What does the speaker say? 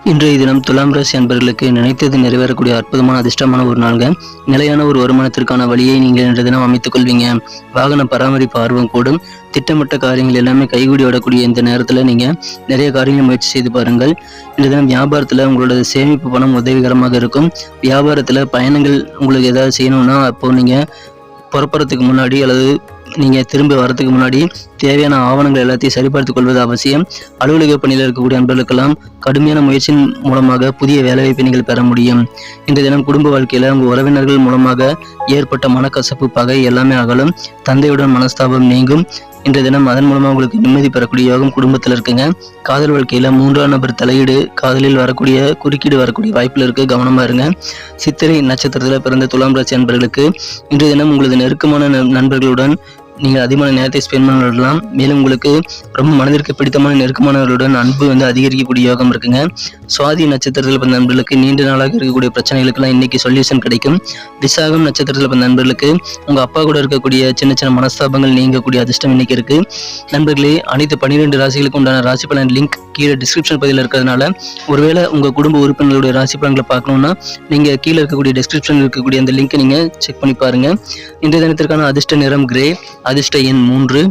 இன்றைய தினம் துலாம் ராசி அன்பர்களுக்கு நினைத்தது நிறைவேறக்கூடிய அற்புதமான அதிர்ஷ்டமான ஒரு நாள்ங்க. நிலையான ஒரு வருமானத்திற்கான வழியை நீங்கள் இன்றைய தினம் அமைத்துக் கொள்வீங்க. வாகன பராமரிப்பு ஆர்வம் கூடும். திட்டமிட்ட காரியங்கள் எல்லாமே கைகூடி வரக்கூடிய இந்த நேரத்தில் நீங்கள் நிறைய காரியங்கள் முயற்சி செய்து பாருங்கள். இன்றைய தினம் வியாபாரத்தில் உங்களோட சேமிப்பு பணம் உதவிகரமாக இருக்கும். வியாபாரத்தில் பயணங்கள் உங்களுக்கு ஏதாவது செய்யணும்னா அப்போது நீங்கள் புறப்படுறதுக்கு முன்னாடி அல்லது நீங்கள் திரும்ப வரதுக்கு முன்னாடி தேவையான ஆவணங்கள் எல்லாத்தையும் சரிபார்த்துக் கொள்வது அவசியம். அலுவலக பணியில் இருக்கக்கூடிய நண்பர்களுக்கெல்லாம் கடுமையான முயற்சியின் மூலமாக புதிய வேலைவாய்ப்பை நீங்கள் பெற முடியும். இன்றைய தினம் குடும்ப வாழ்க்கையில் உங்கள் உறவினர்கள் மூலமாக ஏற்பட்ட மனக்கசப்பு, பகை எல்லாமே அகலும். தந்தையுடன் மனஸ்தாபம் நீங்கும். இன்றைய தினம் அதன் மூலமாக உங்களுக்கு நிம்மதி பெறக்கூடிய யோகம் குடும்பத்தில் இருக்குங்க. காதல் வாழ்க்கையில் 3ஆம் நபர் தலையீடு, காதலில் வரக்கூடிய குறுக்கீடு வரக்கூடிய வாய்ப்பில் இருக்கு, கவனமாக இருங்க. சித்திரை நட்சத்திரத்தில் பிறந்த துலாம் ராசி அன்பர்களுக்கு இன்றைய தினம் உங்களது நெருக்கமான நண்பர்களுடன் நீங்கள் அதிகமான நேரத்தை ஸ்பெண்ட் பண்ணலாம். மேலும் உங்களுக்கு ரொம்ப மனதிற்கு பிடித்தமான நெருக்கமானவர்களுடன் அன்பு அதிகரிக்கக்கூடிய யோகம் இருக்குங்க. சுவாதி நட்சத்திரத்தில் பிறந்த நண்பர்களுக்கு நீண்ட நாளாக இருக்கக்கூடிய பிரச்சனைகளுக்கெல்லாம் இன்னைக்கு சொல்யூஷன் கிடைக்கும். விசாகம் நட்சத்திரத்தில் பிறந்த நண்பர்களுக்கு உங்கள் அப்பா கூட இருக்கக்கூடிய சின்ன சின்ன மனஸ்தாபங்கள் நீங்கக்கூடிய அதிர்ஷ்டம் இன்னைக்கு இருக்கு. நண்பர்களே, அனைத்து 12 ராசிகளுக்கு உண்டான ராசி பலன் லிங்க் கீழே டிஸ்கிரிப்ஷன் பதிவில் இருக்கிறதுனால ஒருவேளை உங்கள் குடும்ப உறுப்பினர்களுடைய ராசி பலன்களை பார்க்கணும்னா நீங்கள் கீழே இருக்கக்கூடிய டிஸ்கிரிப்ஷனில் இருக்கக்கூடிய அந்த லிங்கை நீங்கள் செக் பண்ணி பாருங்க. இன்றைய தினத்திற்கான அதிர்ஷ்ட நிறம் கிரே, அதிர்ஷ்ட எண் 3.